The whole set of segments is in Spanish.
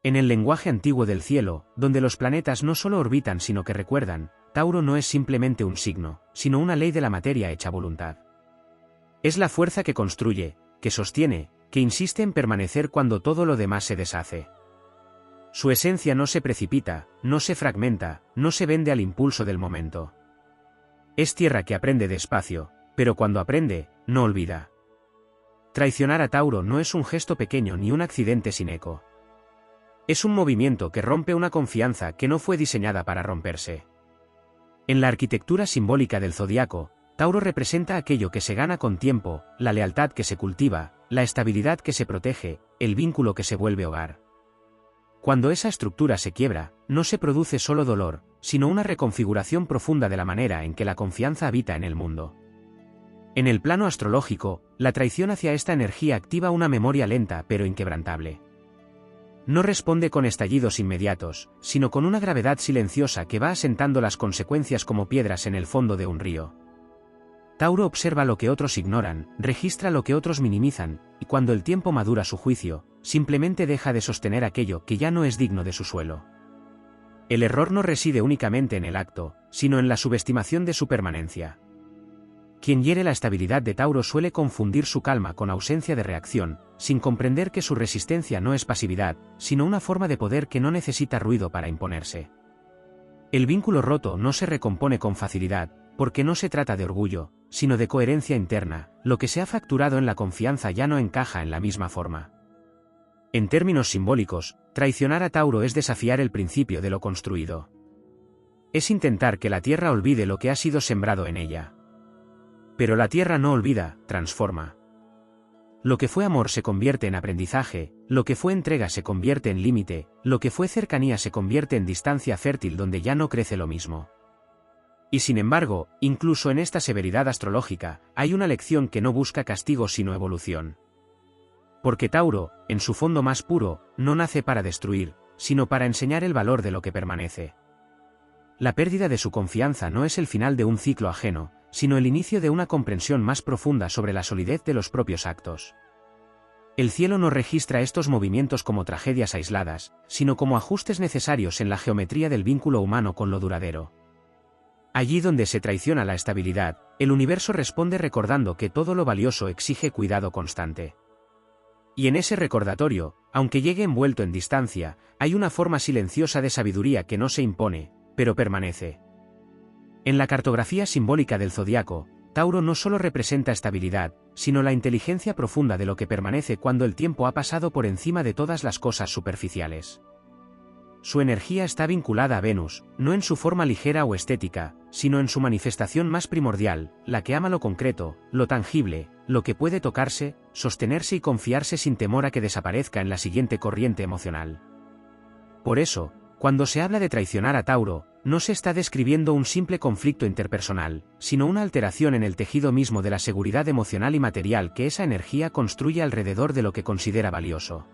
En el lenguaje antiguo del cielo, donde los planetas no solo orbitan sino que recuerdan, Tauro no es simplemente un signo, sino una ley de la materia hecha voluntad. Es la fuerza que construye, que sostiene, que insiste en permanecer cuando todo lo demás se deshace. Su esencia no se precipita, no se fragmenta, no se vende al impulso del momento. Es tierra que aprende despacio, pero cuando aprende, no olvida. Traicionar a Tauro no es un gesto pequeño ni un accidente sin eco. Es un movimiento que rompe una confianza que no fue diseñada para romperse. En la arquitectura simbólica del zodiaco, Tauro representa aquello que se gana con tiempo, la lealtad que se cultiva, la estabilidad que se protege, el vínculo que se vuelve hogar. Cuando esa estructura se quiebra, no se produce solo dolor, sino una reconfiguración profunda de la manera en que la confianza habita en el mundo. En el plano astrológico, la traición hacia esta energía activa una memoria lenta pero inquebrantable. No responde con estallidos inmediatos, sino con una gravedad silenciosa que va asentando las consecuencias como piedras en el fondo de un río. Tauro observa lo que otros ignoran, registra lo que otros minimizan, y cuando el tiempo madura su juicio, simplemente deja de sostener aquello que ya no es digno de su suelo. El error no reside únicamente en el acto, sino en la subestimación de su permanencia. Quien hiere la estabilidad de Tauro suele confundir su calma con ausencia de reacción, sin comprender que su resistencia no es pasividad, sino una forma de poder que no necesita ruido para imponerse. El vínculo roto no se recompone con facilidad, porque no se trata de orgullo, sino de coherencia interna, lo que se ha fracturado en la confianza ya no encaja en la misma forma. En términos simbólicos, traicionar a Tauro es desafiar el principio de lo construido. Es intentar que la tierra olvide lo que ha sido sembrado en ella. Pero la tierra no olvida, transforma. Lo que fue amor se convierte en aprendizaje, lo que fue entrega se convierte en límite, lo que fue cercanía se convierte en distancia fértil donde ya no crece lo mismo. Y sin embargo, incluso en esta severidad astrológica, hay una lección que no busca castigo sino evolución. Porque Tauro, en su fondo más puro, no nace para destruir, sino para enseñar el valor de lo que permanece. La pérdida de su confianza no es el final de un ciclo ajeno, sino el inicio de una comprensión más profunda sobre la solidez de los propios actos. El cielo no registra estos movimientos como tragedias aisladas, sino como ajustes necesarios en la geometría del vínculo humano con lo duradero. Allí donde se traiciona la estabilidad, el universo responde recordando que todo lo valioso exige cuidado constante. Y en ese recordatorio, aunque llegue envuelto en distancia, hay una forma silenciosa de sabiduría que no se impone, pero permanece. En la cartografía simbólica del zodiaco, Tauro no solo representa estabilidad, sino la inteligencia profunda de lo que permanece cuando el tiempo ha pasado por encima de todas las cosas superficiales. Su energía está vinculada a Venus, no en su forma ligera o estética, sino en su manifestación más primordial, la que ama lo concreto, lo tangible, lo que puede tocarse, sostenerse y confiarse sin temor a que desaparezca en la siguiente corriente emocional. Por eso, cuando se habla de traicionar a Tauro, no se está describiendo un simple conflicto interpersonal, sino una alteración en el tejido mismo de la seguridad emocional y material que esa energía construye alrededor de lo que considera valioso.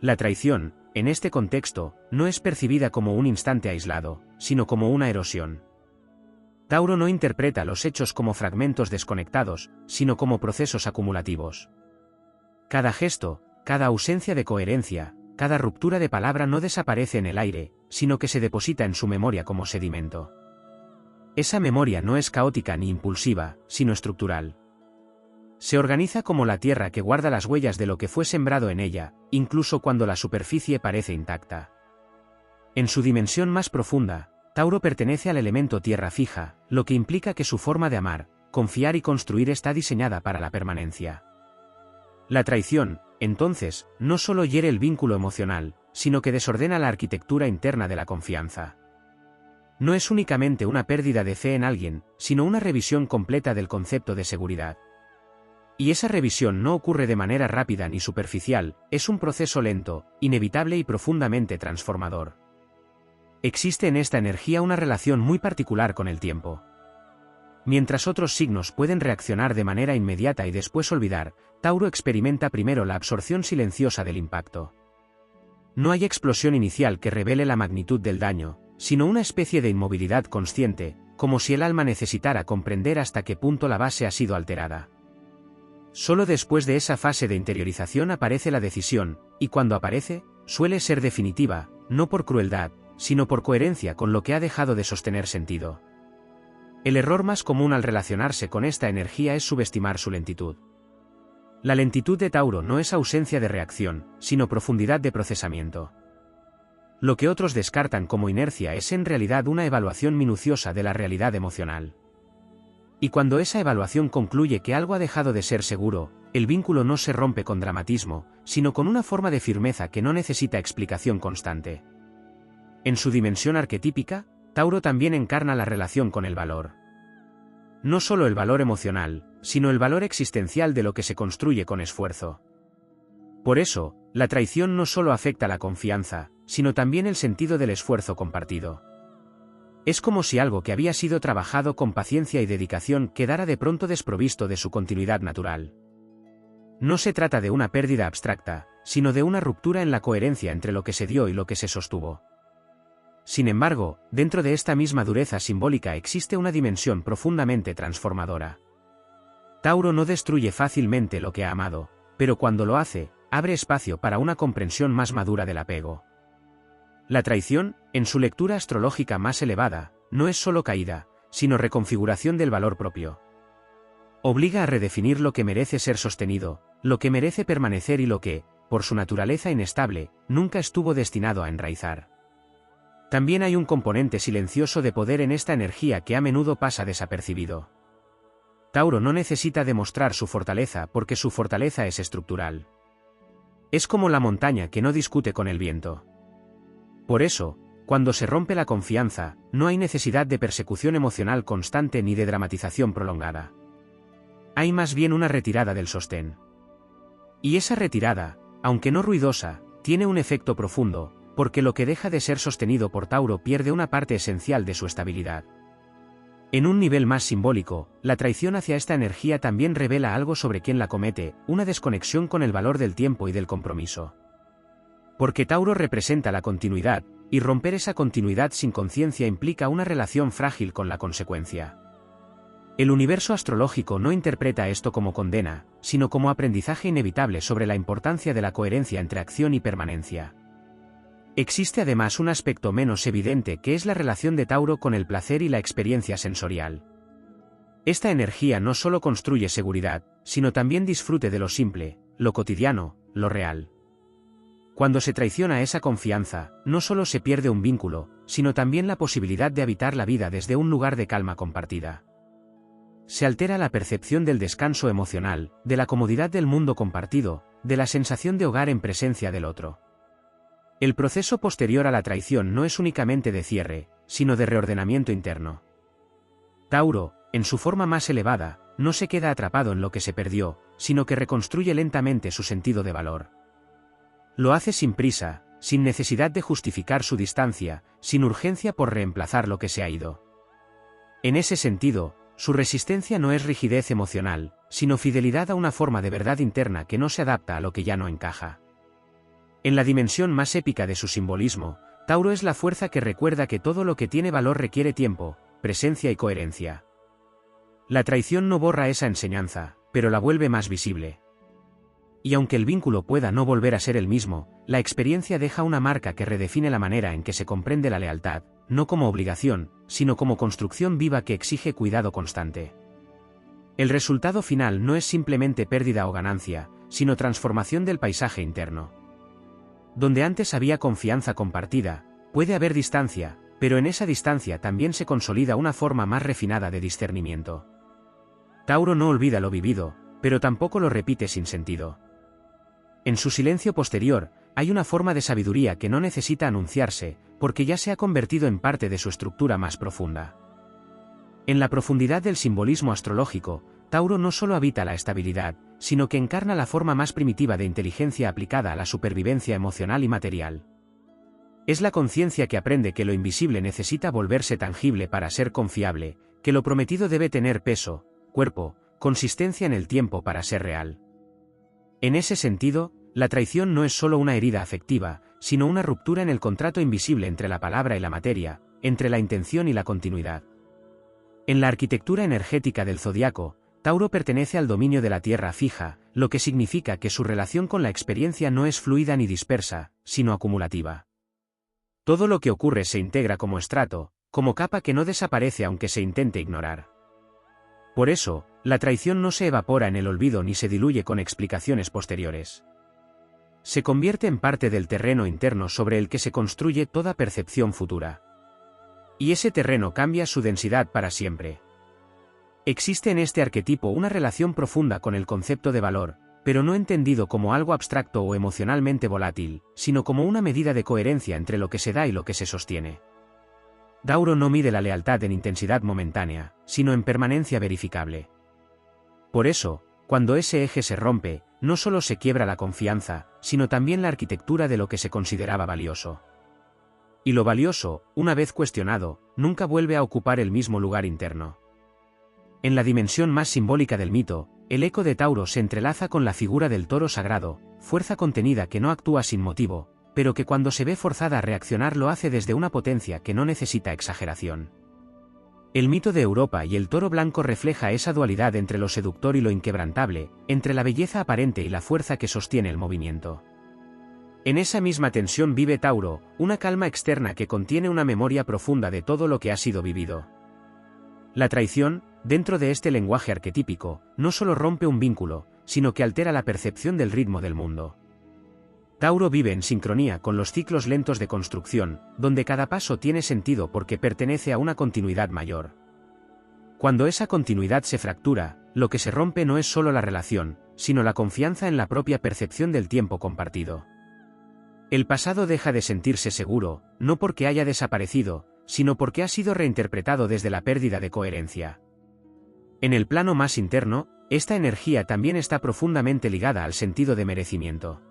La traición, en este contexto, no es percibida como un instante aislado, sino como una erosión. Tauro no interpreta los hechos como fragmentos desconectados, sino como procesos acumulativos. Cada gesto, cada ausencia de coherencia, cada ruptura de palabra no desaparece en el aire, sino que se deposita en su memoria como sedimento. Esa memoria no es caótica ni impulsiva, sino estructural. Se organiza como la tierra que guarda las huellas de lo que fue sembrado en ella, incluso cuando la superficie parece intacta. En su dimensión más profunda, Tauro pertenece al elemento tierra fija, lo que implica que su forma de amar, confiar y construir está diseñada para la permanencia. La traición, entonces, no solo hiere el vínculo emocional, sino que desordena la arquitectura interna de la confianza. No es únicamente una pérdida de fe en alguien, sino una revisión completa del concepto de seguridad. Y esa revisión no ocurre de manera rápida ni superficial, es un proceso lento, inevitable y profundamente transformador. Existe en esta energía una relación muy particular con el tiempo. Mientras otros signos pueden reaccionar de manera inmediata y después olvidar, Tauro experimenta primero la absorción silenciosa del impacto. No hay explosión inicial que revele la magnitud del daño, sino una especie de inmovilidad consciente, como si el alma necesitara comprender hasta qué punto la base ha sido alterada. Solo después de esa fase de interiorización aparece la decisión, y cuando aparece, suele ser definitiva, no por crueldad, sino por coherencia con lo que ha dejado de sostener sentido. El error más común al relacionarse con esta energía es subestimar su lentitud. La lentitud de Tauro no es ausencia de reacción, sino profundidad de procesamiento. Lo que otros descartan como inercia es en realidad una evaluación minuciosa de la realidad emocional. Y cuando esa evaluación concluye que algo ha dejado de ser seguro, el vínculo no se rompe con dramatismo, sino con una forma de firmeza que no necesita explicación constante. En su dimensión arquetípica, Tauro también encarna la relación con el valor. No solo el valor emocional, sino el valor existencial de lo que se construye con esfuerzo. Por eso, la traición no solo afecta la confianza, sino también el sentido del esfuerzo compartido. Es como si algo que había sido trabajado con paciencia y dedicación quedara de pronto desprovisto de su continuidad natural. No se trata de una pérdida abstracta, sino de una ruptura en la coherencia entre lo que se dio y lo que se sostuvo. Sin embargo, dentro de esta misma dureza simbólica existe una dimensión profundamente transformadora. Tauro no destruye fácilmente lo que ha amado, pero cuando lo hace, abre espacio para una comprensión más madura del apego. La traición, en su lectura astrológica más elevada, no es solo caída, sino reconfiguración del valor propio. Obliga a redefinir lo que merece ser sostenido, lo que merece permanecer y lo que, por su naturaleza inestable, nunca estuvo destinado a enraizar. También hay un componente silencioso de poder en esta energía que a menudo pasa desapercibido. Tauro no necesita demostrar su fortaleza porque su fortaleza es estructural. Es como la montaña que no discute con el viento. Por eso, cuando se rompe la confianza, no hay necesidad de persecución emocional constante ni de dramatización prolongada. Hay más bien una retirada del sostén. Y esa retirada, aunque no ruidosa, tiene un efecto profundo, porque lo que deja de ser sostenido por Tauro pierde una parte esencial de su estabilidad. En un nivel más simbólico, la traición hacia esta energía también revela algo sobre quien la comete, una desconexión con el valor del tiempo y del compromiso. Porque Tauro representa la continuidad, y romper esa continuidad sin conciencia implica una relación frágil con la consecuencia. El universo astrológico no interpreta esto como condena, sino como aprendizaje inevitable sobre la importancia de la coherencia entre acción y permanencia. Existe además un aspecto menos evidente que es la relación de Tauro con el placer y la experiencia sensorial. Esta energía no solo construye seguridad, sino también disfrute de lo simple, lo cotidiano, lo real. Cuando se traiciona esa confianza, no solo se pierde un vínculo, sino también la posibilidad de habitar la vida desde un lugar de calma compartida. Se altera la percepción del descanso emocional, de la comodidad del mundo compartido, de la sensación de hogar en presencia del otro. El proceso posterior a la traición no es únicamente de cierre, sino de reordenamiento interno. Tauro, en su forma más elevada, no se queda atrapado en lo que se perdió, sino que reconstruye lentamente su sentido de valor. Lo hace sin prisa, sin necesidad de justificar su distancia, sin urgencia por reemplazar lo que se ha ido. En ese sentido, su resistencia no es rigidez emocional, sino fidelidad a una forma de verdad interna que no se adapta a lo que ya no encaja. En la dimensión más épica de su simbolismo, Tauro es la fuerza que recuerda que todo lo que tiene valor requiere tiempo, presencia y coherencia. La traición no borra esa enseñanza, pero la vuelve más visible. Y aunque el vínculo pueda no volver a ser el mismo, la experiencia deja una marca que redefine la manera en que se comprende la lealtad, no como obligación, sino como construcción viva que exige cuidado constante. El resultado final no es simplemente pérdida o ganancia, sino transformación del paisaje interno. Donde antes había confianza compartida, puede haber distancia, pero en esa distancia también se consolida una forma más refinada de discernimiento. Tauro no olvida lo vivido, pero tampoco lo repite sin sentido. En su silencio posterior, hay una forma de sabiduría que no necesita anunciarse, porque ya se ha convertido en parte de su estructura más profunda. En la profundidad del simbolismo astrológico, Tauro no solo habita la estabilidad, sino que encarna la forma más primitiva de inteligencia aplicada a la supervivencia emocional y material. Es la conciencia que aprende que lo invisible necesita volverse tangible para ser confiable, que lo prometido debe tener peso, cuerpo, consistencia en el tiempo para ser real. En ese sentido, la traición no es solo una herida afectiva, sino una ruptura en el contrato invisible entre la palabra y la materia, entre la intención y la continuidad. En la arquitectura energética del zodiaco, Tauro pertenece al dominio de la tierra fija, lo que significa que su relación con la experiencia no es fluida ni dispersa, sino acumulativa. Todo lo que ocurre se integra como estrato, como capa que no desaparece aunque se intente ignorar. Por eso, la traición no se evapora en el olvido ni se diluye con explicaciones posteriores. Se convierte en parte del terreno interno sobre el que se construye toda percepción futura. Y ese terreno cambia su densidad para siempre. Existe en este arquetipo una relación profunda con el concepto de valor, pero no entendido como algo abstracto o emocionalmente volátil, sino como una medida de coherencia entre lo que se da y lo que se sostiene. Tauro no mide la lealtad en intensidad momentánea, sino en permanencia verificable. Por eso, cuando ese eje se rompe, no solo se quiebra la confianza, sino también la arquitectura de lo que se consideraba valioso. Y lo valioso, una vez cuestionado, nunca vuelve a ocupar el mismo lugar interno. En la dimensión más simbólica del mito, el eco de Tauro se entrelaza con la figura del toro sagrado, fuerza contenida que no actúa sin motivo, pero que cuando se ve forzada a reaccionar lo hace desde una potencia que no necesita exageración. El mito de Europa y el toro blanco refleja esa dualidad entre lo seductor y lo inquebrantable, entre la belleza aparente y la fuerza que sostiene el movimiento. En esa misma tensión vive Tauro, una calma externa que contiene una memoria profunda de todo lo que ha sido vivido. La traición, dentro de este lenguaje arquetípico, no solo rompe un vínculo, sino que altera la percepción del ritmo del mundo. Tauro vive en sincronía con los ciclos lentos de construcción, donde cada paso tiene sentido porque pertenece a una continuidad mayor. Cuando esa continuidad se fractura, lo que se rompe no es solo la relación, sino la confianza en la propia percepción del tiempo compartido. El pasado deja de sentirse seguro, no porque haya desaparecido, sino porque ha sido reinterpretado desde la pérdida de coherencia. En el plano más interno, esta energía también está profundamente ligada al sentido de merecimiento.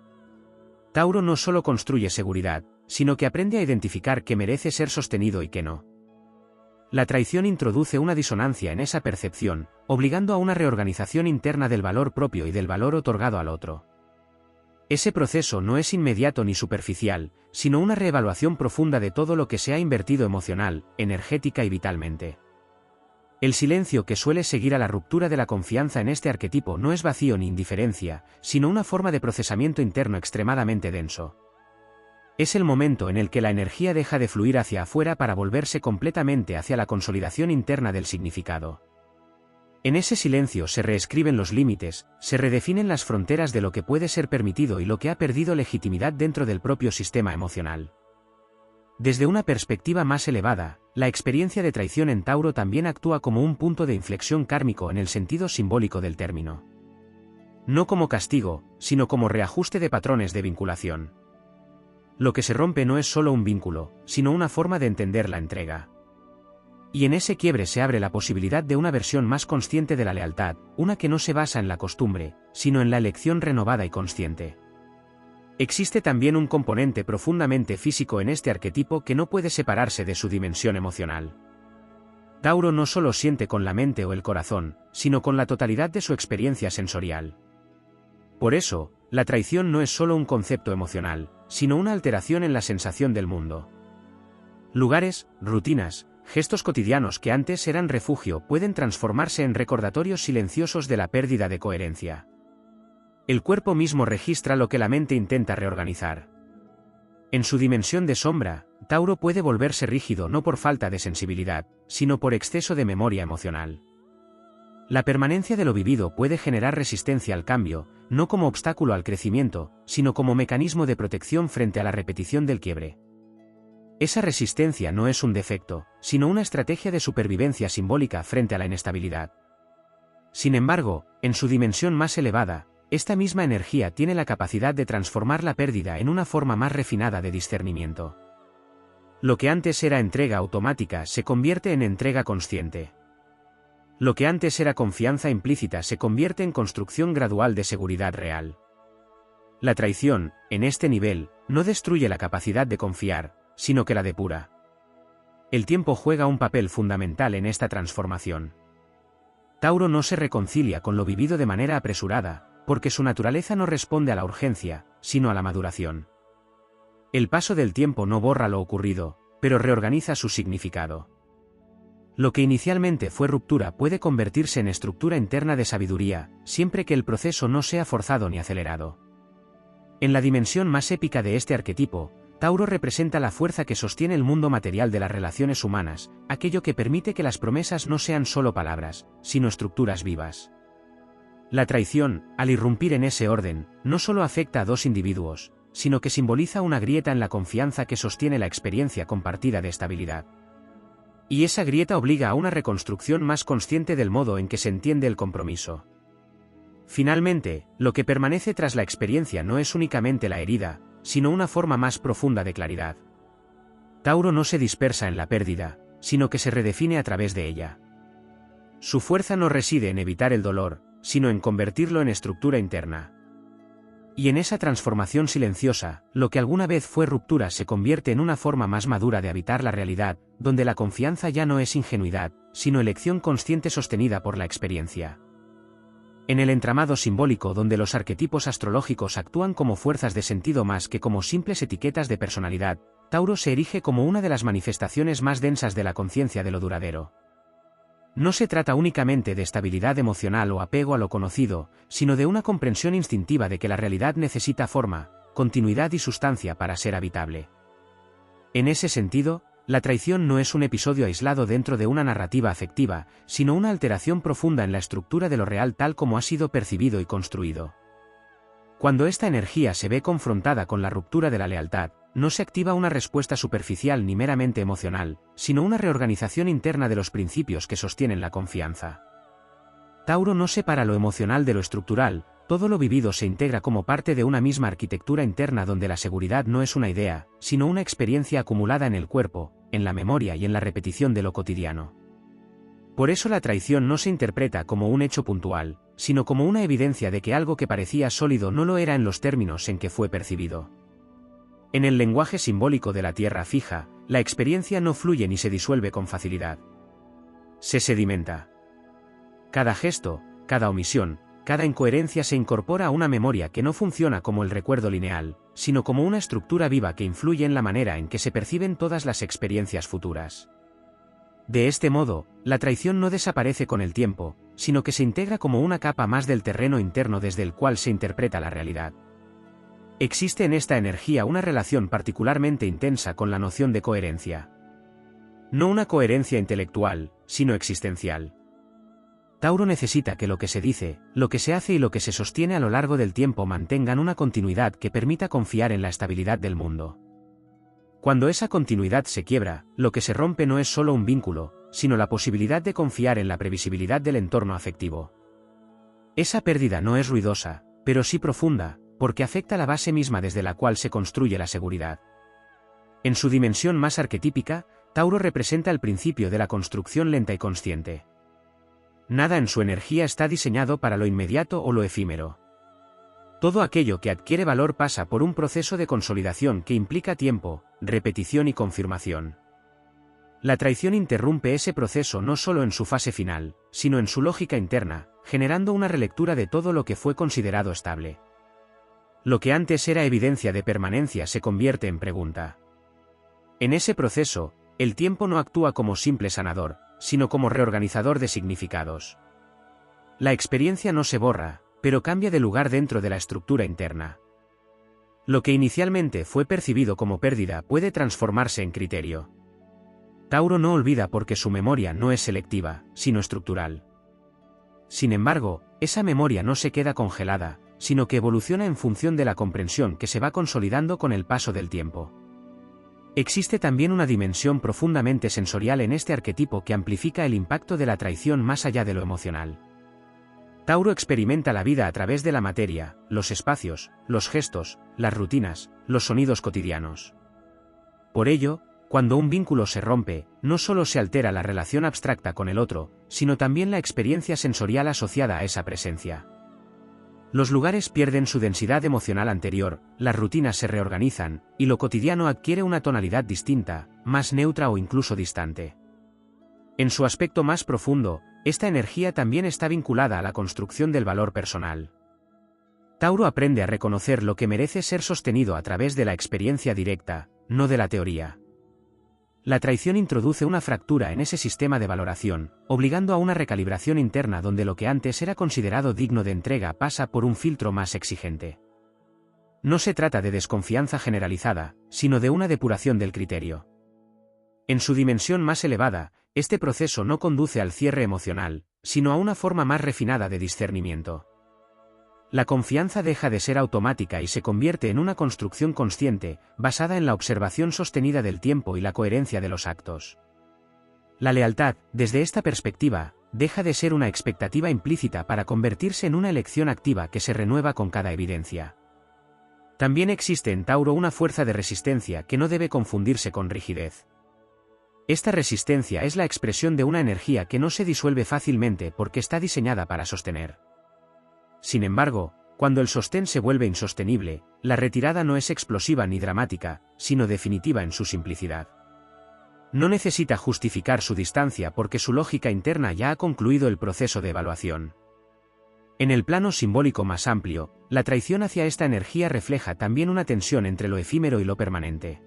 Tauro no solo construye seguridad, sino que aprende a identificar qué merece ser sostenido y qué no. La traición introduce una disonancia en esa percepción, obligando a una reorganización interna del valor propio y del valor otorgado al otro. Ese proceso no es inmediato ni superficial, sino una reevaluación profunda de todo lo que se ha invertido emocional, energética y vitalmente. El silencio que suele seguir a la ruptura de la confianza en este arquetipo no es vacío ni indiferencia, sino una forma de procesamiento interno extremadamente denso. Es el momento en el que la energía deja de fluir hacia afuera para volverse completamente hacia la consolidación interna del significado. En ese silencio se reescriben los límites, se redefinen las fronteras de lo que puede ser permitido y lo que ha perdido legitimidad dentro del propio sistema emocional. Desde una perspectiva más elevada, la experiencia de traición en Tauro también actúa como un punto de inflexión kármico en el sentido simbólico del término. No como castigo, sino como reajuste de patrones de vinculación. Lo que se rompe no es solo un vínculo, sino una forma de entender la entrega. Y en ese quiebre se abre la posibilidad de una versión más consciente de la lealtad, una que no se basa en la costumbre, sino en la elección renovada y consciente. Existe también un componente profundamente físico en este arquetipo que no puede separarse de su dimensión emocional. Tauro no solo siente con la mente o el corazón, sino con la totalidad de su experiencia sensorial. Por eso, la traición no es solo un concepto emocional, sino una alteración en la sensación del mundo. Lugares, rutinas, gestos cotidianos que antes eran refugio pueden transformarse en recordatorios silenciosos de la pérdida de coherencia. El cuerpo mismo registra lo que la mente intenta reorganizar. En su dimensión de sombra, Tauro puede volverse rígido no por falta de sensibilidad, sino por exceso de memoria emocional. La permanencia de lo vivido puede generar resistencia al cambio, no como obstáculo al crecimiento, sino como mecanismo de protección frente a la repetición del quiebre. Esa resistencia no es un defecto, sino una estrategia de supervivencia simbólica frente a la inestabilidad. Sin embargo, en su dimensión más elevada, esta misma energía tiene la capacidad de transformar la pérdida en una forma más refinada de discernimiento. Lo que antes era entrega automática se convierte en entrega consciente. Lo que antes era confianza implícita se convierte en construcción gradual de seguridad real. La traición, en este nivel, no destruye la capacidad de confiar, sino que la depura. El tiempo juega un papel fundamental en esta transformación. Tauro no se reconcilia con lo vivido de manera apresurada, porque su naturaleza no responde a la urgencia, sino a la maduración. El paso del tiempo no borra lo ocurrido, pero reorganiza su significado. Lo que inicialmente fue ruptura puede convertirse en estructura interna de sabiduría, siempre que el proceso no sea forzado ni acelerado. En la dimensión más épica de este arquetipo, Tauro representa la fuerza que sostiene el mundo material de las relaciones humanas, aquello que permite que las promesas no sean solo palabras, sino estructuras vivas. La traición, al irrumpir en ese orden, no solo afecta a dos individuos, sino que simboliza una grieta en la confianza que sostiene la experiencia compartida de estabilidad. Y esa grieta obliga a una reconstrucción más consciente del modo en que se entiende el compromiso. Finalmente, lo que permanece tras la experiencia no es únicamente la herida, sino una forma más profunda de claridad. Tauro no se dispersa en la pérdida, sino que se redefine a través de ella. Su fuerza no reside en evitar el dolor, sino en convertirlo en estructura interna. Y en esa transformación silenciosa, lo que alguna vez fue ruptura se convierte en una forma más madura de habitar la realidad, donde la confianza ya no es ingenuidad, sino elección consciente sostenida por la experiencia. En el entramado simbólico donde los arquetipos astrológicos actúan como fuerzas de sentido más que como simples etiquetas de personalidad, Tauro se erige como una de las manifestaciones más densas de la conciencia de lo duradero. No se trata únicamente de estabilidad emocional o apego a lo conocido, sino de una comprensión instintiva de que la realidad necesita forma, continuidad y sustancia para ser habitable. En ese sentido, la traición no es un episodio aislado dentro de una narrativa afectiva, sino una alteración profunda en la estructura de lo real tal como ha sido percibido y construido. Cuando esta energía se ve confrontada con la ruptura de la lealtad, no se activa una respuesta superficial ni meramente emocional, sino una reorganización interna de los principios que sostienen la confianza. Tauro no separa lo emocional de lo estructural, todo lo vivido se integra como parte de una misma arquitectura interna donde la seguridad no es una idea, sino una experiencia acumulada en el cuerpo, en la memoria y en la repetición de lo cotidiano. Por eso la traición no se interpreta como un hecho puntual, sino como una evidencia de que algo que parecía sólido no lo era en los términos en que fue percibido. En el lenguaje simbólico de la tierra fija, la experiencia no fluye ni se disuelve con facilidad. Se sedimenta. Cada gesto, cada omisión, cada incoherencia se incorpora a una memoria que no funciona como el recuerdo lineal, sino como una estructura viva que influye en la manera en que se perciben todas las experiencias futuras. De este modo, la traición no desaparece con el tiempo, sino que se integra como una capa más del terreno interno desde el cual se interpreta la realidad. Existe en esta energía una relación particularmente intensa con la noción de coherencia. No una coherencia intelectual, sino existencial. Tauro necesita que lo que se dice, lo que se hace y lo que se sostiene a lo largo del tiempo mantengan una continuidad que permita confiar en la estabilidad del mundo. Cuando esa continuidad se quiebra, lo que se rompe no es solo un vínculo, sino la posibilidad de confiar en la previsibilidad del entorno afectivo. Esa pérdida no es ruidosa, pero sí profunda, porque afecta la base misma desde la cual se construye la seguridad. En su dimensión más arquetípica, Tauro representa el principio de la construcción lenta y consciente. Nada en su energía está diseñado para lo inmediato o lo efímero. Todo aquello que adquiere valor pasa por un proceso de consolidación que implica tiempo, repetición y confirmación. La traición interrumpe ese proceso no solo en su fase final, sino en su lógica interna, generando una relectura de todo lo que fue considerado estable. Lo que antes era evidencia de permanencia se convierte en pregunta. En ese proceso, el tiempo no actúa como simple sanador, sino como reorganizador de significados. La experiencia no se borra, pero cambia de lugar dentro de la estructura interna. Lo que inicialmente fue percibido como pérdida puede transformarse en criterio. Tauro no olvida porque su memoria no es selectiva, sino estructural. Sin embargo, esa memoria no se queda congelada, sino que evoluciona en función de la comprensión que se va consolidando con el paso del tiempo. Existe también una dimensión profundamente sensorial en este arquetipo que amplifica el impacto de la traición más allá de lo emocional. Tauro experimenta la vida a través de la materia, los espacios, los gestos, las rutinas, los sonidos cotidianos. Por ello, cuando un vínculo se rompe, no solo se altera la relación abstracta con el otro, sino también la experiencia sensorial asociada a esa presencia. Los lugares pierden su densidad emocional anterior, las rutinas se reorganizan, y lo cotidiano adquiere una tonalidad distinta, más neutra o incluso distante. En su aspecto más profundo, esta energía también está vinculada a la construcción del valor personal. Tauro aprende a reconocer lo que merece ser sostenido a través de la experiencia directa, no de la teoría. La traición introduce una fractura en ese sistema de valoración, obligando a una recalibración interna donde lo que antes era considerado digno de entrega pasa por un filtro más exigente. No se trata de desconfianza generalizada, sino de una depuración del criterio. En su dimensión más elevada, este proceso no conduce al cierre emocional, sino a una forma más refinada de discernimiento. La confianza deja de ser automática y se convierte en una construcción consciente, basada en la observación sostenida del tiempo y la coherencia de los actos. La lealtad, desde esta perspectiva, deja de ser una expectativa implícita para convertirse en una elección activa que se renueva con cada evidencia. También existe en Tauro una fuerza de resistencia que no debe confundirse con rigidez. Esta resistencia es la expresión de una energía que no se disuelve fácilmente porque está diseñada para sostener. Sin embargo, cuando el sostén se vuelve insostenible, la retirada no es explosiva ni dramática, sino definitiva en su simplicidad. No necesita justificar su distancia porque su lógica interna ya ha concluido el proceso de evaluación. En el plano simbólico más amplio, la traición hacia esta energía refleja también una tensión entre lo efímero y lo permanente.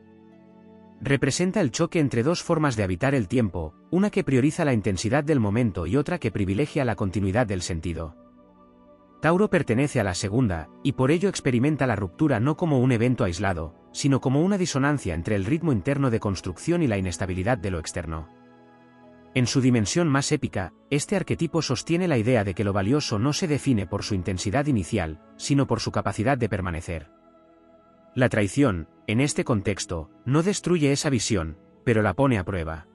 Representa el choque entre dos formas de habitar el tiempo, una que prioriza la intensidad del momento y otra que privilegia la continuidad del sentido. Tauro pertenece a la segunda, y por ello experimenta la ruptura no como un evento aislado, sino como una disonancia entre el ritmo interno de construcción y la inestabilidad de lo externo. En su dimensión más épica, este arquetipo sostiene la idea de que lo valioso no se define por su intensidad inicial, sino por su capacidad de permanecer. La traición, en este contexto, no destruye esa visión, pero la pone a prueba.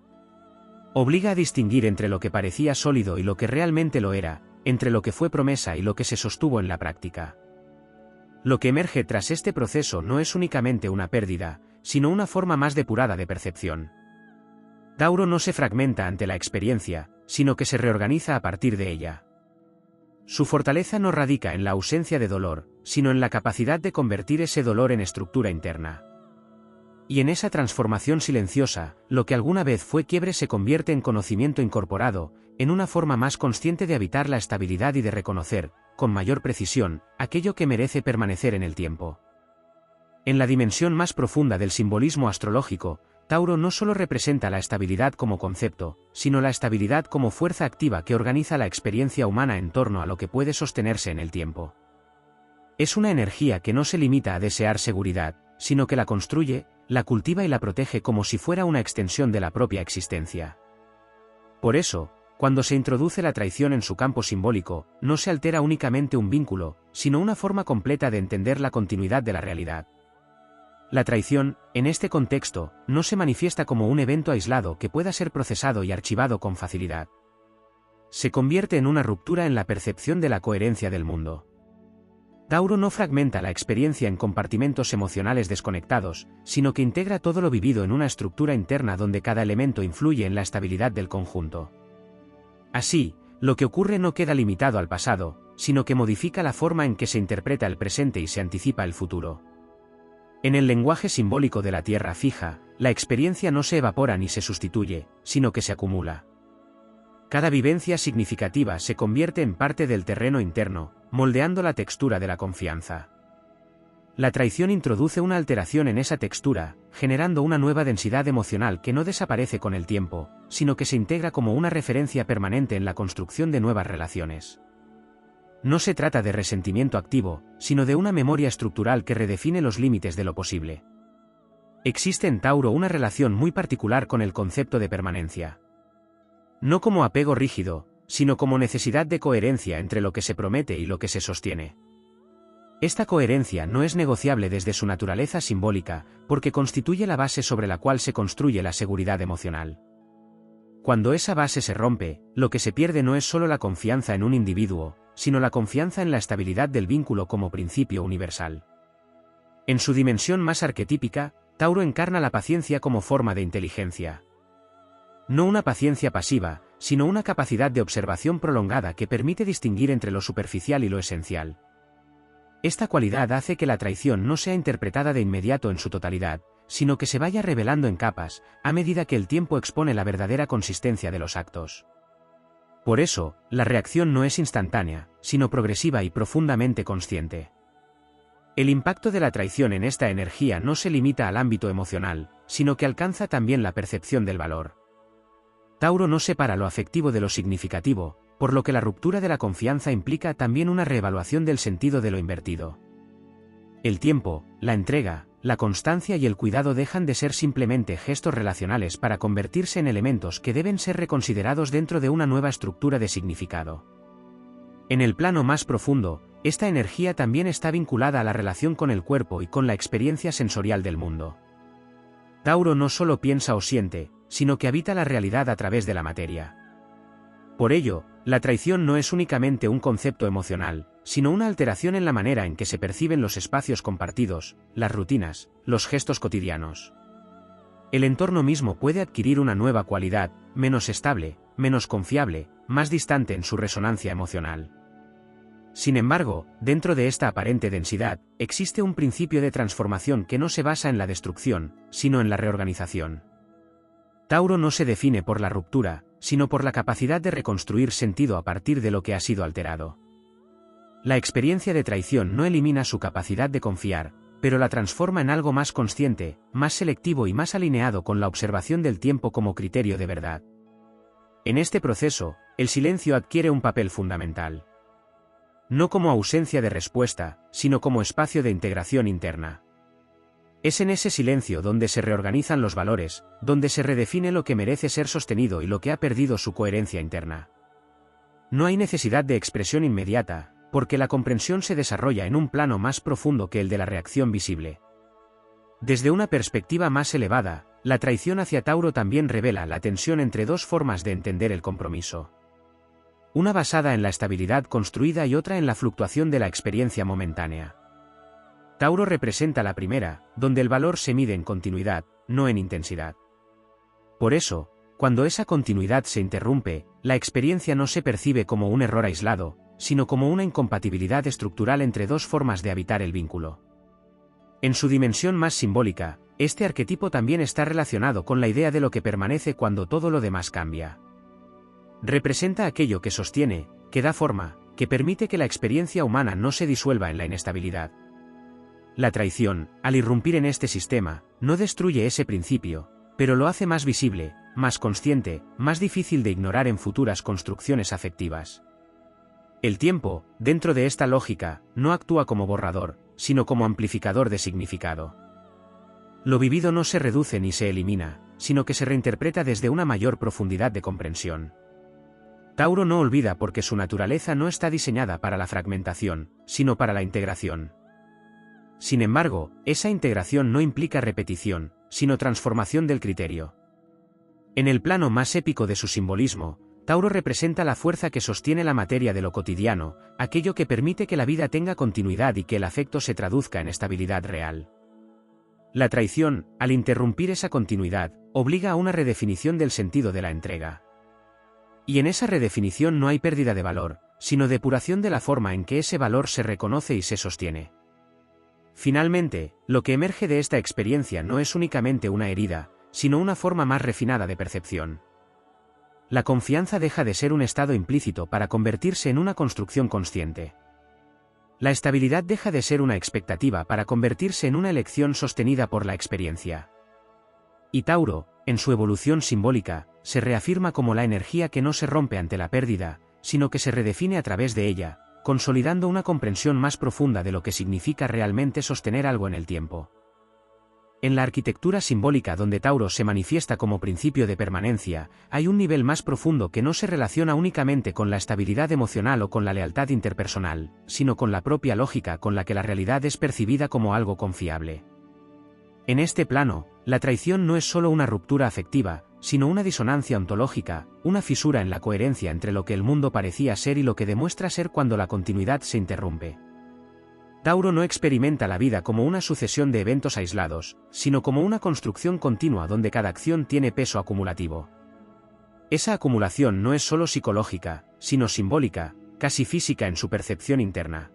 Obliga a distinguir entre lo que parecía sólido y lo que realmente lo era, entre lo que fue promesa y lo que se sostuvo en la práctica. Lo que emerge tras este proceso no es únicamente una pérdida, sino una forma más depurada de percepción. Tauro no se fragmenta ante la experiencia, sino que se reorganiza a partir de ella. Su fortaleza no radica en la ausencia de dolor, sino en la capacidad de convertir ese dolor en estructura interna. Y en esa transformación silenciosa, lo que alguna vez fue quiebre se convierte en conocimiento incorporado, en una forma más consciente de habitar la estabilidad y de reconocer, con mayor precisión, aquello que merece permanecer en el tiempo. En la dimensión más profunda del simbolismo astrológico, Tauro no solo representa la estabilidad como concepto, sino la estabilidad como fuerza activa que organiza la experiencia humana en torno a lo que puede sostenerse en el tiempo. Es una energía que no se limita a desear seguridad, sino que la construye, la cultiva y la protege como si fuera una extensión de la propia existencia. Por eso, cuando se introduce la traición en su campo simbólico, no se altera únicamente un vínculo, sino una forma completa de entender la continuidad de la realidad. La traición, en este contexto, no se manifiesta como un evento aislado que pueda ser procesado y archivado con facilidad. Se convierte en una ruptura en la percepción de la coherencia del mundo. Tauro no fragmenta la experiencia en compartimentos emocionales desconectados, sino que integra todo lo vivido en una estructura interna donde cada elemento influye en la estabilidad del conjunto. Así, lo que ocurre no queda limitado al pasado, sino que modifica la forma en que se interpreta el presente y se anticipa el futuro. En el lenguaje simbólico de la tierra fija, la experiencia no se evapora ni se sustituye, sino que se acumula. Cada vivencia significativa se convierte en parte del terreno interno, moldeando la textura de la confianza. La traición introduce una alteración en esa textura, generando una nueva densidad emocional que no desaparece con el tiempo, sino que se integra como una referencia permanente en la construcción de nuevas relaciones. No se trata de resentimiento activo, sino de una memoria estructural que redefine los límites de lo posible. Existe en Tauro una relación muy particular con el concepto de permanencia. No como apego rígido, sino como necesidad de coherencia entre lo que se promete y lo que se sostiene. Esta coherencia no es negociable desde su naturaleza simbólica, porque constituye la base sobre la cual se construye la seguridad emocional. Cuando esa base se rompe, lo que se pierde no es solo la confianza en un individuo, sino la confianza en la estabilidad del vínculo como principio universal. En su dimensión más arquetípica, Tauro encarna la paciencia como forma de inteligencia. No una paciencia pasiva, sino una capacidad de observación prolongada que permite distinguir entre lo superficial y lo esencial. Esta cualidad hace que la traición no sea interpretada de inmediato en su totalidad, sino que se vaya revelando en capas, a medida que el tiempo expone la verdadera consistencia de los actos. Por eso, la reacción no es instantánea, sino progresiva y profundamente consciente. El impacto de la traición en esta energía no se limita al ámbito emocional, sino que alcanza también la percepción del valor. Tauro no separa lo afectivo de lo significativo, por lo que la ruptura de la confianza implica también una reevaluación del sentido de lo invertido. El tiempo, la entrega, la constancia y el cuidado dejan de ser simplemente gestos relacionales para convertirse en elementos que deben ser reconsiderados dentro de una nueva estructura de significado. En el plano más profundo, esta energía también está vinculada a la relación con el cuerpo y con la experiencia sensorial del mundo. Tauro no solo piensa o siente, sino que habita la realidad a través de la materia. Por ello, la traición no es únicamente un concepto emocional, sino una alteración en la manera en que se perciben los espacios compartidos, las rutinas, los gestos cotidianos. El entorno mismo puede adquirir una nueva cualidad, menos estable, menos confiable, más distante en su resonancia emocional. Sin embargo, dentro de esta aparente densidad, existe un principio de transformación que no se basa en la destrucción, sino en la reorganización. Tauro no se define por la ruptura, sino por la capacidad de reconstruir sentido a partir de lo que ha sido alterado. La experiencia de traición no elimina su capacidad de confiar, pero la transforma en algo más consciente, más selectivo y más alineado con la observación del tiempo como criterio de verdad. En este proceso, el silencio adquiere un papel fundamental. No como ausencia de respuesta, sino como espacio de integración interna. Es en ese silencio donde se reorganizan los valores, donde se redefine lo que merece ser sostenido y lo que ha perdido su coherencia interna. No hay necesidad de expresión inmediata, porque la comprensión se desarrolla en un plano más profundo que el de la reacción visible. Desde una perspectiva más elevada, la traición hacia Tauro también revela la tensión entre dos formas de entender el compromiso. Una basada en la estabilidad construida y otra en la fluctuación de la experiencia momentánea. Tauro representa la primera, donde el valor se mide en continuidad, no en intensidad. Por eso, cuando esa continuidad se interrumpe, la experiencia no se percibe como un error aislado, sino como una incompatibilidad estructural entre dos formas de habitar el vínculo. En su dimensión más simbólica, este arquetipo también está relacionado con la idea de lo que permanece cuando todo lo demás cambia. Representa aquello que sostiene, que da forma, que permite que la experiencia humana no se disuelva en la inestabilidad. La traición, al irrumpir en este sistema, no destruye ese principio, pero lo hace más visible, más consciente, más difícil de ignorar en futuras construcciones afectivas. El tiempo, dentro de esta lógica, no actúa como borrador, sino como amplificador de significado. Lo vivido no se reduce ni se elimina, sino que se reinterpreta desde una mayor profundidad de comprensión. Tauro no olvida porque su naturaleza no está diseñada para la fragmentación, sino para la integración. Sin embargo, esa integración no implica repetición, sino transformación del criterio. En el plano más épico de su simbolismo, Tauro representa la fuerza que sostiene la materia de lo cotidiano, aquello que permite que la vida tenga continuidad y que el afecto se traduzca en estabilidad real. La traición, al interrumpir esa continuidad, obliga a una redefinición del sentido de la entrega. Y en esa redefinición no hay pérdida de valor, sino depuración de la forma en que ese valor se reconoce y se sostiene. Finalmente, lo que emerge de esta experiencia no es únicamente una herida, sino una forma más refinada de percepción. La confianza deja de ser un estado implícito para convertirse en una construcción consciente. La estabilidad deja de ser una expectativa para convertirse en una elección sostenida por la experiencia. Y Tauro, en su evolución simbólica, se reafirma como la energía que no se rompe ante la pérdida, sino que se redefine a través de ella, consolidando una comprensión más profunda de lo que significa realmente sostener algo en el tiempo. En la arquitectura simbólica donde Tauro se manifiesta como principio de permanencia, hay un nivel más profundo que no se relaciona únicamente con la estabilidad emocional o con la lealtad interpersonal, sino con la propia lógica con la que la realidad es percibida como algo confiable. En este plano, la traición no es solo una ruptura afectiva, sino una disonancia ontológica, una fisura en la coherencia entre lo que el mundo parecía ser y lo que demuestra ser cuando la continuidad se interrumpe. Tauro no experimenta la vida como una sucesión de eventos aislados, sino como una construcción continua donde cada acción tiene peso acumulativo. Esa acumulación no es solo psicológica, sino simbólica, casi física en su percepción interna.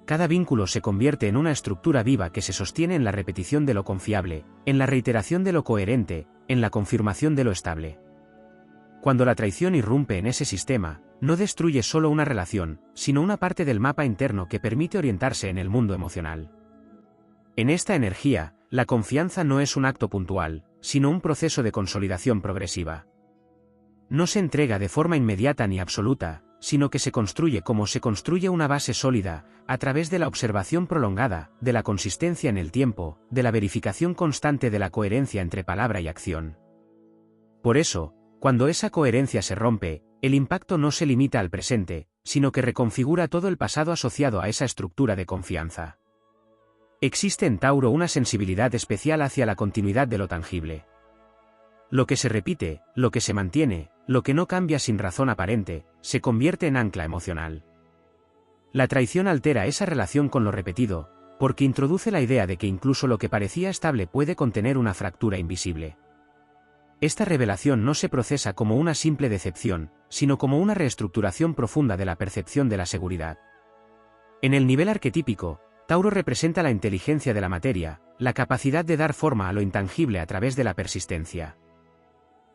Cada vínculo se convierte en una estructura viva que se sostiene en la repetición de lo confiable, en la reiteración de lo coherente, en la confirmación de lo estable. Cuando la traición irrumpe en ese sistema, no destruye solo una relación, sino una parte del mapa interno que permite orientarse en el mundo emocional. En esta energía, la confianza no es un acto puntual, sino un proceso de consolidación progresiva. No se entrega de forma inmediata ni absoluta, sino que se construye como se construye una base sólida, a través de la observación prolongada, de la consistencia en el tiempo, de la verificación constante de la coherencia entre palabra y acción. Por eso, cuando esa coherencia se rompe, el impacto no se limita al presente, sino que reconfigura todo el pasado asociado a esa estructura de confianza. Existe en Tauro una sensibilidad especial hacia la continuidad de lo tangible. Lo que se repite, lo que se mantiene, lo que no cambia sin razón aparente, se convierte en ancla emocional. La traición altera esa relación con lo repetido, porque introduce la idea de que incluso lo que parecía estable puede contener una fractura invisible. Esta revelación no se procesa como una simple decepción, sino como una reestructuración profunda de la percepción de la seguridad. En el nivel arquetípico, Tauro representa la inteligencia de la materia, la capacidad de dar forma a lo intangible a través de la persistencia.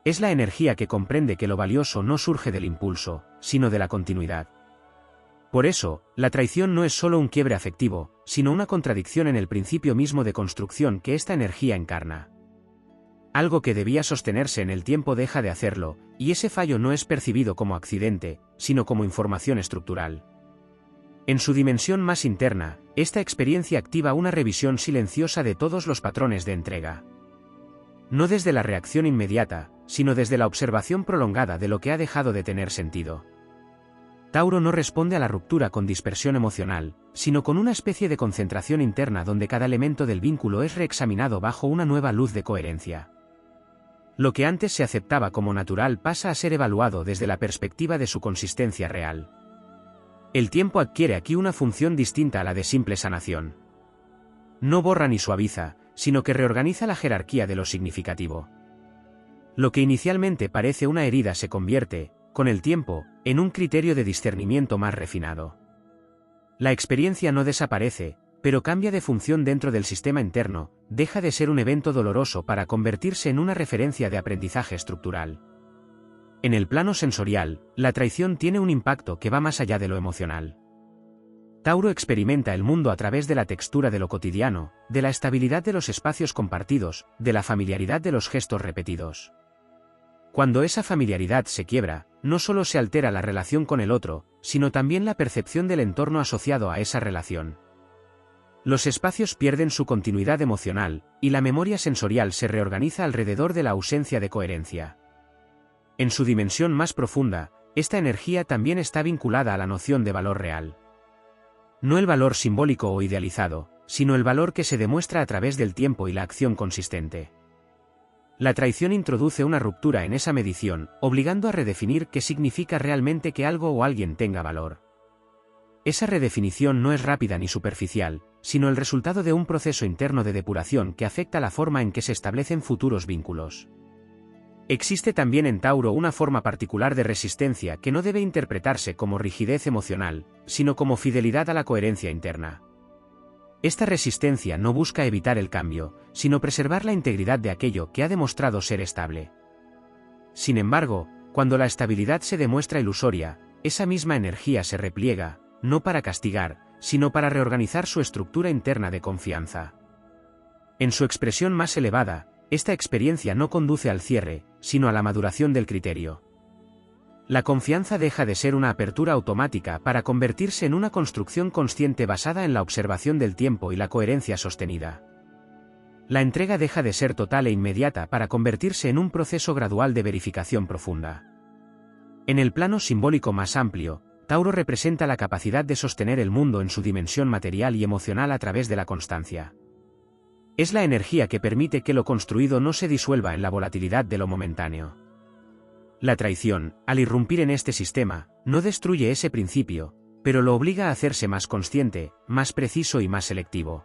Es la energía que comprende que lo valioso no surge del impulso, sino de la continuidad. Por eso, la traición no es solo un quiebre afectivo, sino una contradicción en el principio mismo de construcción que esta energía encarna. Algo que debía sostenerse en el tiempo deja de hacerlo, y ese fallo no es percibido como accidente, sino como información estructural. En su dimensión más interna, esta experiencia activa una revisión silenciosa de todos los patrones de entrega. No desde la reacción inmediata, sino desde la observación prolongada de lo que ha dejado de tener sentido. Tauro no responde a la ruptura con dispersión emocional, sino con una especie de concentración interna donde cada elemento del vínculo es reexaminado bajo una nueva luz de coherencia. Lo que antes se aceptaba como natural pasa a ser evaluado desde la perspectiva de su consistencia real. El tiempo adquiere aquí una función distinta a la de simple sanación. No borra ni suaviza, sino que reorganiza la jerarquía de lo significativo. Lo que inicialmente parece una herida se convierte, con el tiempo, en un criterio de discernimiento más refinado. La experiencia no desaparece, pero cambia de función dentro del sistema interno, deja de ser un evento doloroso para convertirse en una referencia de aprendizaje estructural. En el plano sensorial, la traición tiene un impacto que va más allá de lo emocional. Tauro experimenta el mundo a través de la textura de lo cotidiano, de la estabilidad de los espacios compartidos, de la familiaridad de los gestos repetidos. Cuando esa familiaridad se quiebra, no solo se altera la relación con el otro, sino también la percepción del entorno asociado a esa relación. Los espacios pierden su continuidad emocional, y la memoria sensorial se reorganiza alrededor de la ausencia de coherencia. En su dimensión más profunda, esta energía también está vinculada a la noción de valor real. No el valor simbólico o idealizado, sino el valor que se demuestra a través del tiempo y la acción consistente. La traición introduce una ruptura en esa medición, obligando a redefinir qué significa realmente que algo o alguien tenga valor. Esa redefinición no es rápida ni superficial, sino el resultado de un proceso interno de depuración que afecta la forma en que se establecen futuros vínculos. Existe también en Tauro una forma particular de resistencia que no debe interpretarse como rigidez emocional, sino como fidelidad a la coherencia interna. Esta resistencia no busca evitar el cambio, sino preservar la integridad de aquello que ha demostrado ser estable. Sin embargo, cuando la estabilidad se demuestra ilusoria, esa misma energía se repliega, no para castigar, sino para reorganizar su estructura interna de confianza. En su expresión más elevada, esta experiencia no conduce al cierre, sino a la maduración del criterio. La confianza deja de ser una apertura automática para convertirse en una construcción consciente basada en la observación del tiempo y la coherencia sostenida. La entrega deja de ser total e inmediata para convertirse en un proceso gradual de verificación profunda. En el plano simbólico más amplio, Tauro representa la capacidad de sostener el mundo en su dimensión material y emocional a través de la constancia. Es la energía que permite que lo construido no se disuelva en la volatilidad de lo momentáneo. La traición, al irrumpir en este sistema, no destruye ese principio, pero lo obliga a hacerse más consciente, más preciso y más selectivo.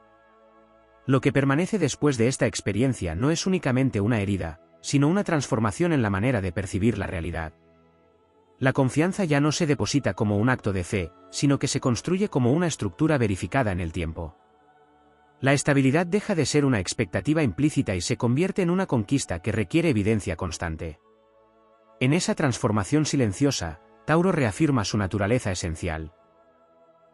Lo que permanece después de esta experiencia no es únicamente una herida, sino una transformación en la manera de percibir la realidad. La confianza ya no se deposita como un acto de fe, sino que se construye como una estructura verificada en el tiempo. La estabilidad deja de ser una expectativa implícita y se convierte en una conquista que requiere evidencia constante. En esa transformación silenciosa, Tauro reafirma su naturaleza esencial.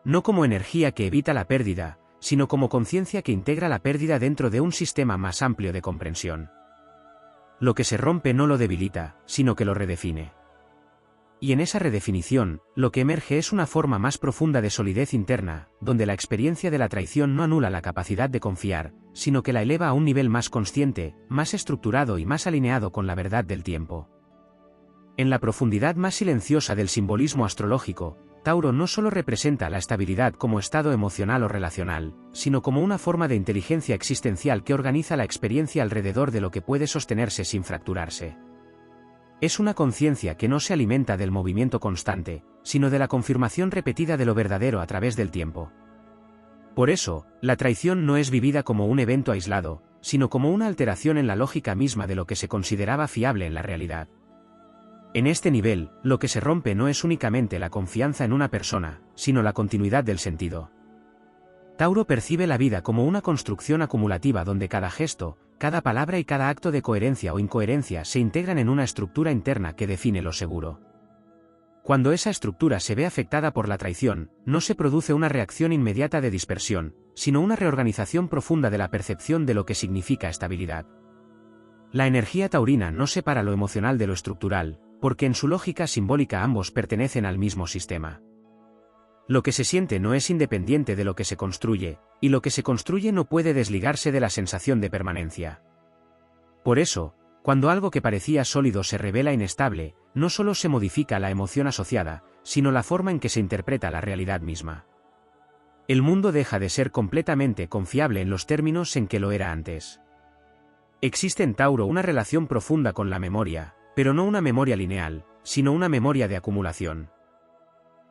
No como energía que evita la pérdida, sino como conciencia que integra la pérdida dentro de un sistema más amplio de comprensión. Lo que se rompe no lo debilita, sino que lo redefine. Y en esa redefinición, lo que emerge es una forma más profunda de solidez interna, donde la experiencia de la traición no anula la capacidad de confiar, sino que la eleva a un nivel más consciente, más estructurado y más alineado con la verdad del tiempo. En la profundidad más silenciosa del simbolismo astrológico, Tauro no solo representa la estabilidad como estado emocional o relacional, sino como una forma de inteligencia existencial que organiza la experiencia alrededor de lo que puede sostenerse sin fracturarse. Es una conciencia que no se alimenta del movimiento constante, sino de la confirmación repetida de lo verdadero a través del tiempo. Por eso, la traición no es vivida como un evento aislado, sino como una alteración en la lógica misma de lo que se consideraba fiable en la realidad. En este nivel, lo que se rompe no es únicamente la confianza en una persona, sino la continuidad del sentido. Tauro percibe la vida como una construcción acumulativa donde cada gesto, cada palabra y cada acto de coherencia o incoherencia se integran en una estructura interna que define lo seguro. Cuando esa estructura se ve afectada por la traición, no se produce una reacción inmediata de dispersión, sino una reorganización profunda de la percepción de lo que significa estabilidad. La energía taurina no separa lo emocional de lo estructural, porque en su lógica simbólica ambos pertenecen al mismo sistema. Lo que se siente no es independiente de lo que se construye, y lo que se construye no puede desligarse de la sensación de permanencia. Por eso, cuando algo que parecía sólido se revela inestable, no solo se modifica la emoción asociada, sino la forma en que se interpreta la realidad misma. El mundo deja de ser completamente confiable en los términos en que lo era antes. Existe en Tauro una relación profunda con la memoria, pero no una memoria lineal, sino una memoria de acumulación.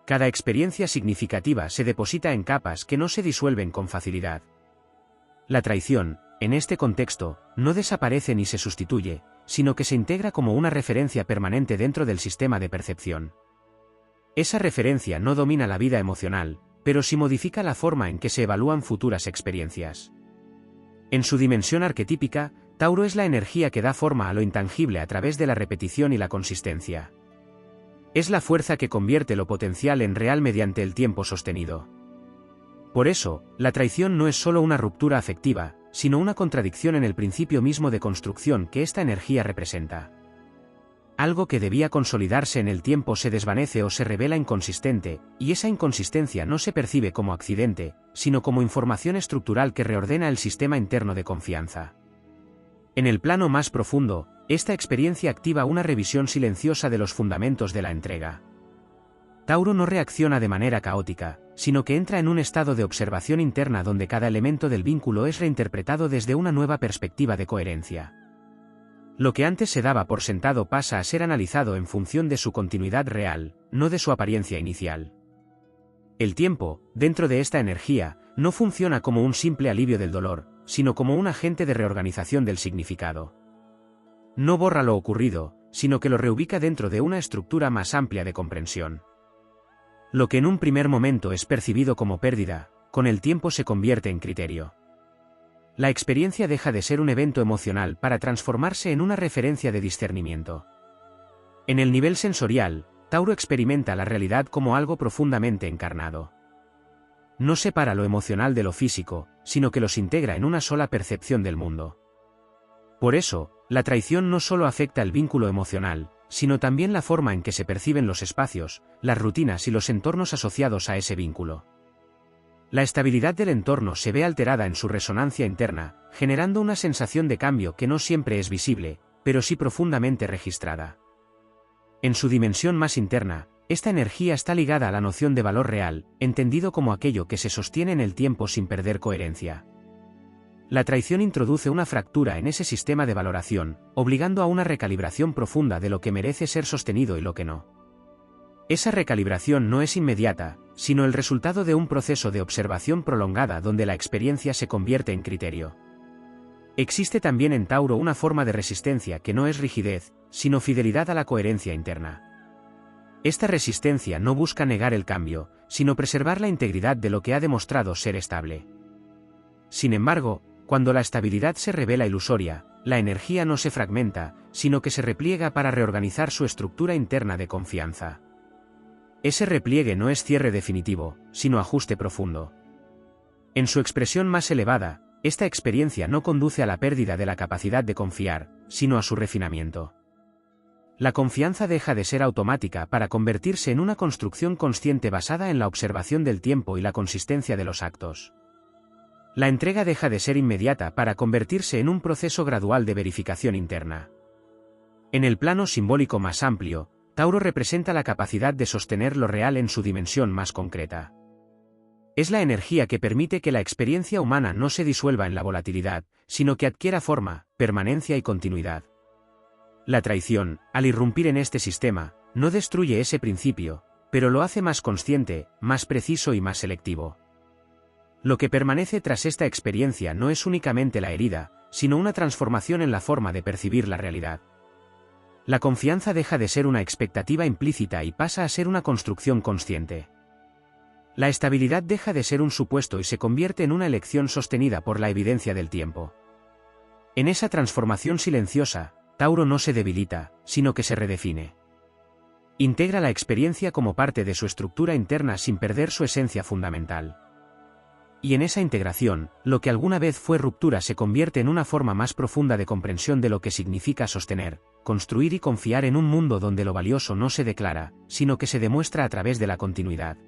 Cada experiencia significativa se deposita en capas que no se disuelven con facilidad. La traición, en este contexto, no desaparece ni se sustituye, sino que se integra como una referencia permanente dentro del sistema de percepción. Esa referencia no domina la vida emocional, pero sí modifica la forma en que se evalúan futuras experiencias. En su dimensión arquetípica, Tauro es la energía que da forma a lo intangible a través de la repetición y la consistencia. Es la fuerza que convierte lo potencial en real mediante el tiempo sostenido. Por eso, la traición no es solo una ruptura afectiva, sino una contradicción en el principio mismo de construcción que esta energía representa. Algo que debía consolidarse en el tiempo se desvanece o se revela inconsistente, y esa inconsistencia no se percibe como accidente, sino como información estructural que reordena el sistema interno de confianza. En el plano más profundo, esta experiencia activa una revisión silenciosa de los fundamentos de la entrega. Tauro no reacciona de manera caótica, sino que entra en un estado de observación interna donde cada elemento del vínculo es reinterpretado desde una nueva perspectiva de coherencia. Lo que antes se daba por sentado pasa a ser analizado en función de su continuidad real, no de su apariencia inicial. El tiempo, dentro de esta energía, no funciona como un simple alivio del dolor, sino como un agente de reorganización del significado. No borra lo ocurrido, sino que lo reubica dentro de una estructura más amplia de comprensión. Lo que en un primer momento es percibido como pérdida, con el tiempo se convierte en criterio. La experiencia deja de ser un evento emocional para transformarse en una referencia de discernimiento. En el nivel sensorial, Tauro experimenta la realidad como algo profundamente encarnado. No separa lo emocional de lo físico, sino que los integra en una sola percepción del mundo. Por eso, la traición no solo afecta el vínculo emocional, sino también la forma en que se perciben los espacios, las rutinas y los entornos asociados a ese vínculo. La estabilidad del entorno se ve alterada en su resonancia interna, generando una sensación de cambio que no siempre es visible, pero sí profundamente registrada. En su dimensión más interna, esta energía está ligada a la noción de valor real, entendido como aquello que se sostiene en el tiempo sin perder coherencia. La traición introduce una fractura en ese sistema de valoración, obligando a una recalibración profunda de lo que merece ser sostenido y lo que no. Esa recalibración no es inmediata, sino el resultado de un proceso de observación prolongada donde la experiencia se convierte en criterio. Existe también en Tauro una forma de resistencia que no es rigidez, sino fidelidad a la coherencia interna. Esta resistencia no busca negar el cambio, sino preservar la integridad de lo que ha demostrado ser estable. Sin embargo, cuando la estabilidad se revela ilusoria, la energía no se fragmenta, sino que se repliega para reorganizar su estructura interna de confianza. Ese repliegue no es cierre definitivo, sino ajuste profundo. En su expresión más elevada, esta experiencia no conduce a la pérdida de la capacidad de confiar, sino a su refinamiento. La confianza deja de ser automática para convertirse en una construcción consciente basada en la observación del tiempo y la consistencia de los actos. La entrega deja de ser inmediata para convertirse en un proceso gradual de verificación interna. En el plano simbólico más amplio, Tauro representa la capacidad de sostener lo real en su dimensión más concreta. Es la energía que permite que la experiencia humana no se disuelva en la volatilidad, sino que adquiera forma, permanencia y continuidad. La traición, al irrumpir en este sistema, no destruye ese principio, pero lo hace más consciente, más preciso y más selectivo. Lo que permanece tras esta experiencia no es únicamente la herida, sino una transformación en la forma de percibir la realidad. La confianza deja de ser una expectativa implícita y pasa a ser una construcción consciente. La estabilidad deja de ser un supuesto y se convierte en una elección sostenida por la evidencia del tiempo. En esa transformación silenciosa, Tauro no se debilita, sino que se redefine. Integra la experiencia como parte de su estructura interna sin perder su esencia fundamental. Y en esa integración, lo que alguna vez fue ruptura se convierte en una forma más profunda de comprensión de lo que significa sostener, construir y confiar en un mundo donde lo valioso no se declara, sino que se demuestra a través de la continuidad.